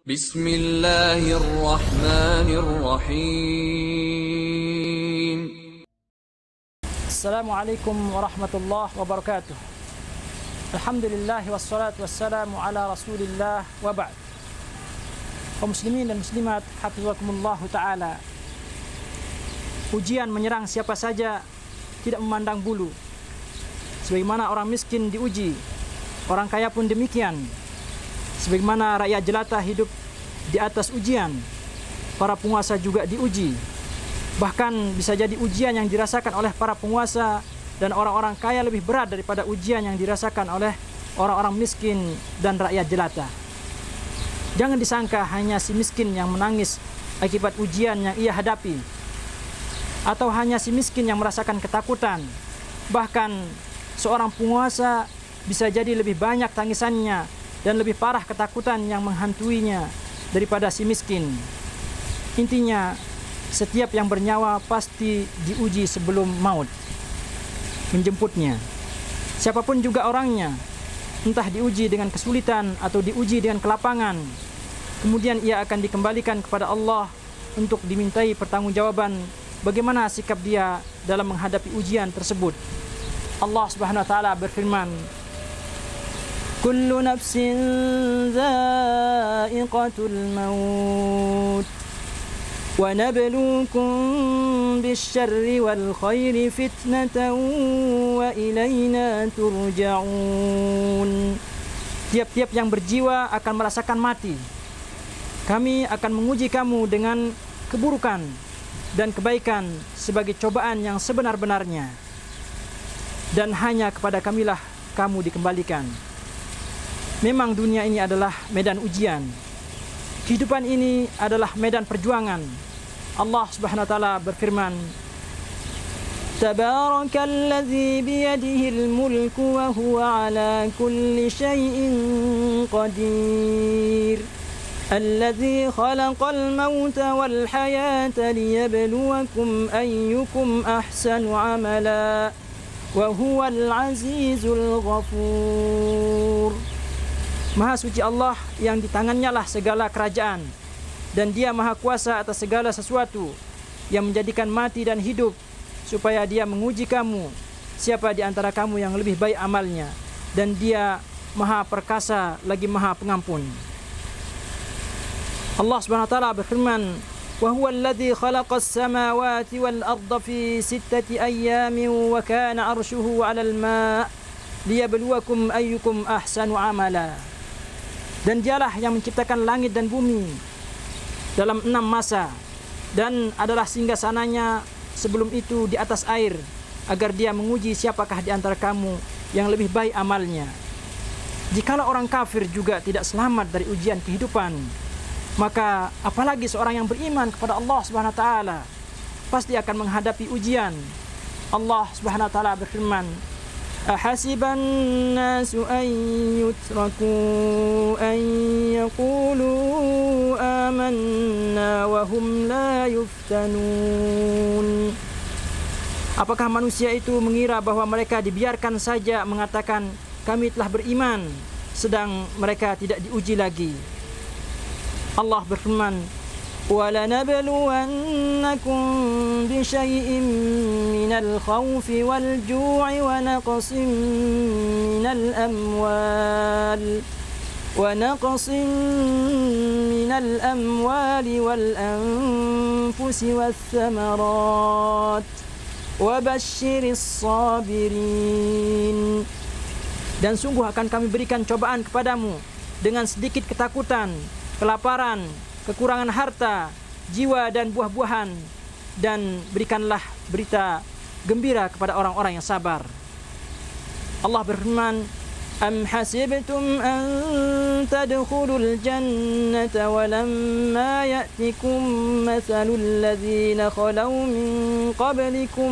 Bismillahirrahmanirrahim. Assalamualaikum warahmatullahi wabarakatuh. Alhamdulillah wassalatu wassalamu ala rasulillah wa ba'd. Kaum muslimin dan muslimat, hafizakumullah ta'ala. Ujian menyerang siapa saja, tidak memandang bulu. Sebagaimana orang miskin diuji, orang kaya pun demikian. Sebagaimana rakyat jelata hidup di atas ujian, para penguasa juga diuji. Bahkan bisa jadi ujian yang dirasakan oleh para penguasa dan orang-orang kaya lebih berat daripada ujian yang dirasakan oleh orang-orang miskin dan rakyat jelata. Jangan disangka hanya si miskin yang menangis akibat ujian yang ia hadapi, atau hanya si miskin yang merasakan ketakutan. Bahkan seorang penguasa bisa jadi lebih banyak tangisannya dan lebih parah ketakutan yang menghantuinya daripada si miskin. Intinya, setiap yang bernyawa pasti diuji sebelum maut menjemputnya. Siapapun juga orangnya, entah diuji dengan kesulitan atau diuji dengan kelapangan, kemudian ia akan dikembalikan kepada Allah untuk dimintai pertanggungjawaban bagaimana sikap dia dalam menghadapi ujian tersebut. Allah Subhanahu wa taala berfirman, Kullu nafsin dha'iqatul maut wa nabluukum bisyarri wal khairi fitnatan wa ilayna turja'un. Tiap-tiap yang berjiwa akan merasakan mati. Kami akan menguji kamu dengan keburukan dan kebaikan sebagai cobaan yang sebenar-benarnya. Dan hanya kepada kamilah kamu dikembalikan. Memang dunia ini adalah medan ujian. Kehidupan ini adalah medan perjuangan. Allah Subhanahu wa taala berfirman, Tabarakalladzi biyadihil mulku wa huwa ala kulli syai'in qadir. Alladzi khalaqal mauta wal hayata liyabluwakum ayyukum ahsanu amala wa huwal azizul ghafur. Maha suci Allah yang di tangannya lah segala kerajaan, dan dia maha kuasa atas segala sesuatu, yang menjadikan mati dan hidup supaya dia menguji kamu siapa di antara kamu yang lebih baik amalnya, dan dia maha perkasa lagi maha pengampun. Allah Subhanahu wa taala berfirman, wa huwa alladhi khalaqas samawati wal arda fi 6 ayyamin wa kana arshuhu 'alal ma' liyabluwakum ayyukum ahsanu amala. Dan dialah yang menciptakan langit dan bumi dalam 6 masa, dan adalah singgasananya sebelum itu di atas air, agar dia menguji siapakah di antara kamu yang lebih baik amalnya. Jikalau orang kafir juga tidak selamat dari ujian kehidupan, maka apalagi seorang yang beriman kepada Allah Subhanahu wa taala pasti akan menghadapi ujian. Allah Subhanahu wa taala berfirman, Ahasiban nasu an yutraku an yaqulu amanna wa hum la yuftanun. Apakah manusia itu mengira bahwa mereka dibiarkan saja mengatakan kami telah beriman, sedang mereka tidak diuji lagi? Allah berfirman, وَلَنَبْلُوَنَّكُمْ بِشَيْءٍ مِّنَ الْخَوْفِ وَالْجُوعِ وَنَقْصٍ مِّنَ الْأَمْوَالِ وَالْأَنفُسِ وَالثَّمَرَاتِ وَبَشِّرِ الصَّابِرِينَ. Dan sungguh akan kami berikan cobaan kepadamu dengan sedikit ketakutan, kelaparan, kekurangan harta, jiwa dan buah-buahan, dan berikanlah berita gembira kepada orang-orang yang sabar. Allah berfirman, Am hasibtum an tadkhulul jannata wa lamma ya'tikum mathalul ladzina khalaw min qablikum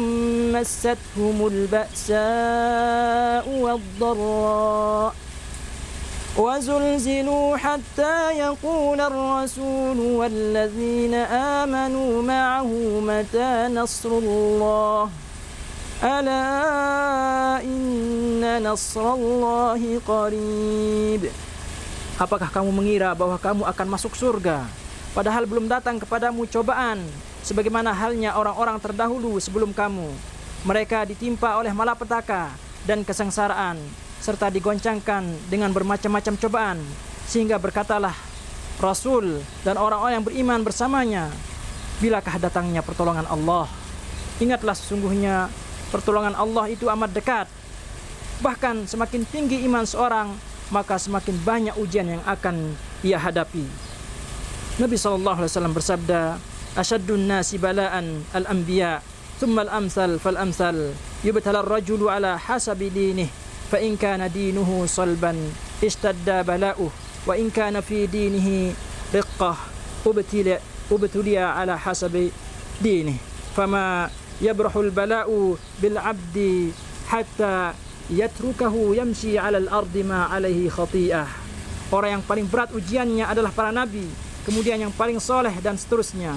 massathumul ba'sa'u wad-dharra وزلزلوا حتى يقول الرسول والذين آمنوا معه متى نصر الله ألا إن نصر الله قريب. Apakah kamu mengira bahwa kamu akan masuk surga, padahal belum datang kepadamu cobaan, sebagaimana halnya orang-orang terdahulu sebelum kamu? Mereka ditimpa oleh malapetaka dan kesengsaraan, serta digoncangkan dengan bermacam-macam cobaan, sehingga berkatalah Rasul dan orang-orang yang beriman bersamanya, bilakah datangnya pertolongan Allah? Ingatlah, sesungguhnya pertolongan Allah itu amat dekat. Bahkan semakin tinggi iman seorang, maka semakin banyak ujian yang akan ia hadapi. Nabi SAW bersabda, Asyaddun nasi bala'an al-anbiya, thumma al-amsal fal-amsal, yubtala ar-rajulu ala hasabi dinih, fa in kana dinuhu salban, ishtadda bala'uh, wa in kana fi dinihi riqqah, ubtuliya ala hasabi dinih, fama yabrahul bala'u bil-abdi hatta yatrukahu yamshi 'alal ardi ma 'alaihi khati'ah. Orang yang paling berat ujiannya adalah para nabi, kemudian yang paling soleh, dan seterusnya.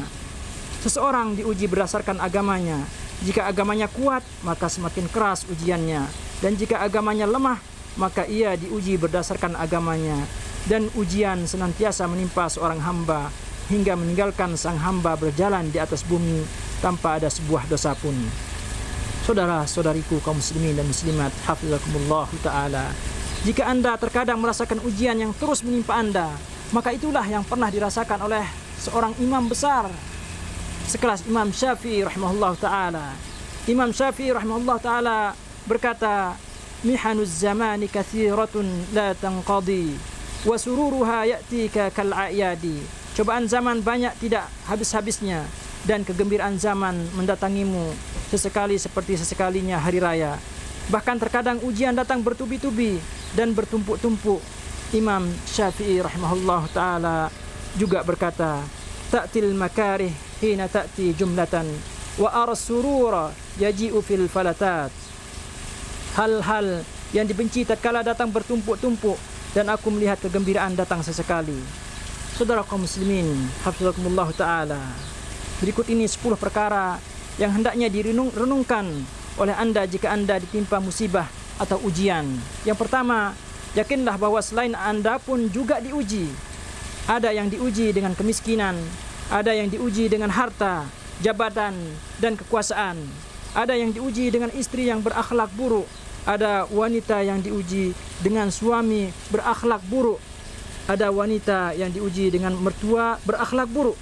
Seseorang diuji berdasarkan agamanya. Jika agamanya kuat, maka semakin keras ujiannya, dan jika agamanya lemah, maka ia diuji berdasarkan agamanya. Dan ujian senantiasa menimpa seorang hamba hingga meninggalkan sang hamba berjalan di atas bumi tanpa ada sebuah dosa pun. Saudara-saudariku kaum muslimin dan muslimat, hafizakumullah ta'ala, jika anda terkadang merasakan ujian yang terus menimpa anda, maka itulah yang pernah dirasakan oleh seorang imam besar sekelas Imam Syafi'i rahimahullah ta'ala. Imam Syafi'i rahimahullah ta'ala berkata, mihanuz zamani kathiratun la tanqadi, wa sururuha ya'tika kal'ayadi. Cobaan zaman banyak tidak habis-habisnya, dan kegembiraan zaman mendatangimu sesekali seperti sesekalinya hari raya. Bahkan terkadang ujian datang bertubi-tubi dan bertumpuk-tumpuk. Imam Syafi'i rahimahullah ta'ala juga berkata, ta'til makarih hina ta'ti jumlatan, wa aras surura yaji'u fil falatat. Hal-hal yang dibenci tatkala datang bertumpuk-tumpuk, dan aku melihat kegembiraan datang sesekali. Saudara kaum muslimin, hafizakumullah ta'ala, berikut ini 10 perkara yang hendaknya direnungkan oleh anda jika anda ditimpa musibah atau ujian. Yang pertama, yakinlah bahwa selain anda pun juga diuji. Ada yang diuji dengan kemiskinan, ada yang diuji dengan harta, jabatan, dan kekuasaan. Ada yang diuji dengan istri yang berakhlak buruk. Ada wanita yang diuji dengan suami berakhlak buruk. Ada wanita yang diuji dengan mertua berakhlak buruk.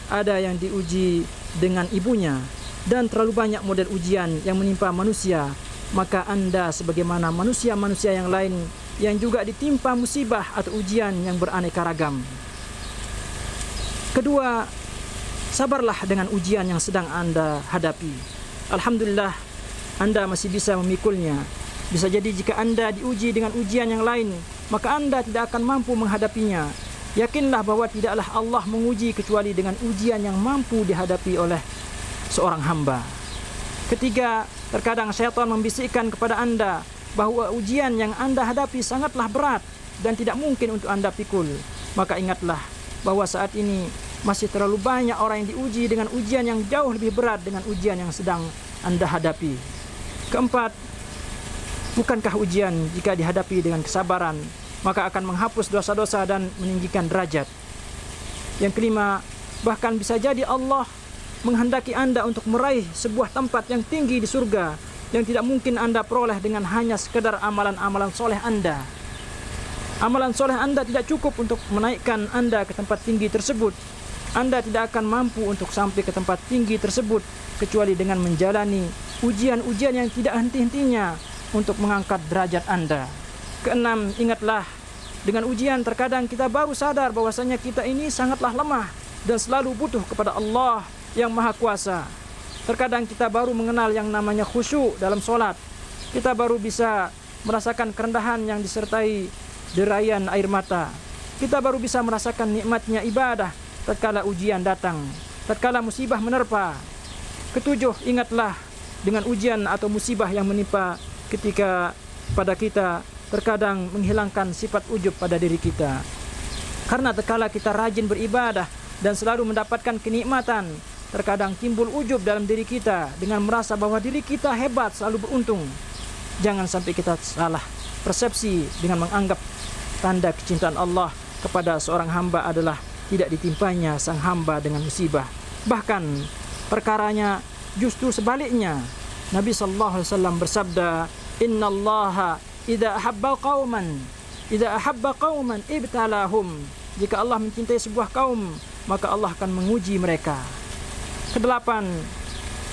Ada yang diuji dengan ibunya. Dan terlalu banyak model ujian yang menimpa manusia. Maka anda sebagaimana manusia-manusia yang lain yang juga ditimpa musibah atau ujian yang beraneka ragam. Kedua, sabarlah dengan ujian yang sedang anda hadapi. Alhamdulillah, anda masih bisa memikulnya. Bisa jadi jika anda diuji dengan ujian yang lain, maka anda tidak akan mampu menghadapinya. Yakinlah bahwa tidaklah Allah menguji kecuali dengan ujian yang mampu dihadapi oleh seorang hamba. Ketiga, terkadang syaitan membisikkan kepada anda bahwa ujian yang anda hadapi sangatlah berat dan tidak mungkin untuk anda pikul. Maka ingatlah bahwa saat ini masih terlalu banyak orang yang diuji dengan ujian yang jauh lebih berat dengan ujian yang sedang anda hadapi. Keempat, bukankah ujian jika dihadapi dengan kesabaran maka akan menghapus dosa-dosa dan meninggikan derajat? Yang kelima, bahkan bisa jadi Allah menghendaki anda untuk meraih sebuah tempat yang tinggi di surga yang tidak mungkin anda peroleh dengan hanya sekedar amalan-amalan soleh anda. Amalan soleh anda tidak cukup untuk menaikkan anda ke tempat tinggi tersebut. Anda tidak akan mampu untuk sampai ke tempat tinggi tersebut kecuali dengan menjalani ujian-ujian yang tidak henti-hentinya untuk mengangkat derajat anda. Keenam, ingatlah, dengan ujian terkadang kita baru sadar bahwasanya kita ini sangatlah lemah dan selalu butuh kepada Allah yang Maha Kuasa. Terkadang kita baru mengenal yang namanya khusyuk dalam solat. Kita baru bisa merasakan kerendahan yang disertai derayan air mata. Kita baru bisa merasakan nikmatnya ibadah tatkala ujian datang, tatkala musibah menerpa. Ketujuh, ingatlah, dengan ujian atau musibah yang menimpa ketika pada kita terkadang menghilangkan sifat ujub pada diri kita. Karena tatkala kita rajin beribadah dan selalu mendapatkan kenikmatan, terkadang timbul ujub dalam diri kita dengan merasa bahwa diri kita hebat, selalu beruntung. Jangan sampai kita salah persepsi dengan menganggap tanda kecintaan Allah kepada seorang hamba adalah tidak ditimpanya sang hamba dengan musibah. Bahkan perkaranya justru sebaliknya. Nabi sallallahu alaihi wasallam bersabda, "Innallaha idza ahabba qauman ibtalahum." Jika Allah mencintai sebuah kaum, maka Allah akan menguji mereka. Kedelapan,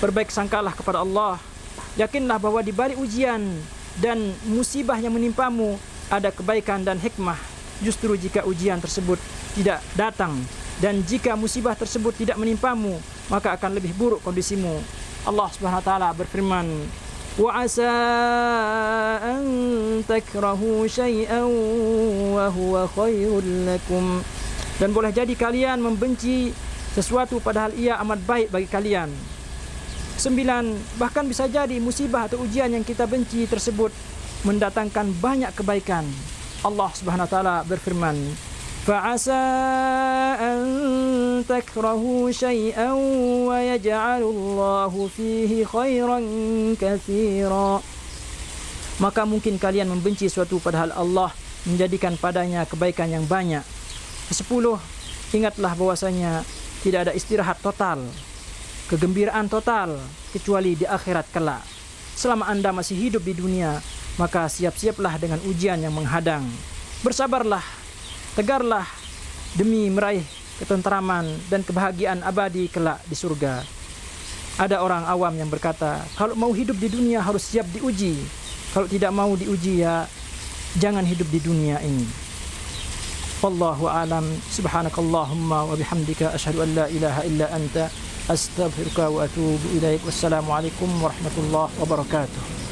berbaik sangkalah kepada Allah. Yakinlah bahwa di balik ujian dan musibah yang menimpamu ada kebaikan dan hikmah. Justru jika ujian tersebut tidak datang dan jika musibah tersebut tidak menimpamu, maka akan lebih buruk kondisimu. Allah Subhanahu wa taala berfirman, "Wa 'asa an takrahu syai'an wa huwa khairul lakum." Dan boleh jadi kalian membenci sesuatu padahal ia amat baik bagi kalian. 9, bahkan bisa jadi musibah atau ujian yang kita benci tersebut mendatangkan banyak kebaikan. Allah Subhanahu wa taala berfirman, "Fa'asa an takrahu syai'an wa yaj'alullahu fihi khairan katsira." Maka mungkin kalian membenci suatu padahal Allah menjadikan padanya kebaikan yang banyak. 10, ingatlah bahwasanya tidak ada istirahat total, kegembiraan total kecuali di akhirat kelak. Selama Anda masih hidup di dunia, maka siap-siaplah dengan ujian yang menghadang. Bersabarlah, tegarlah demi meraih ketentraman dan kebahagiaan abadi kelak di surga. Ada orang awam yang berkata, kalau mau hidup di dunia harus siap diuji. Kalau tidak mau diuji, ya jangan hidup di dunia ini. Wallahu a'lam. Subhanakallahumma wa bihamdika asyhadu an la ilaha illa anta astaghfiruka wa atubu ilaik. Wassalamualaikum warahmatullahi wabarakatuh.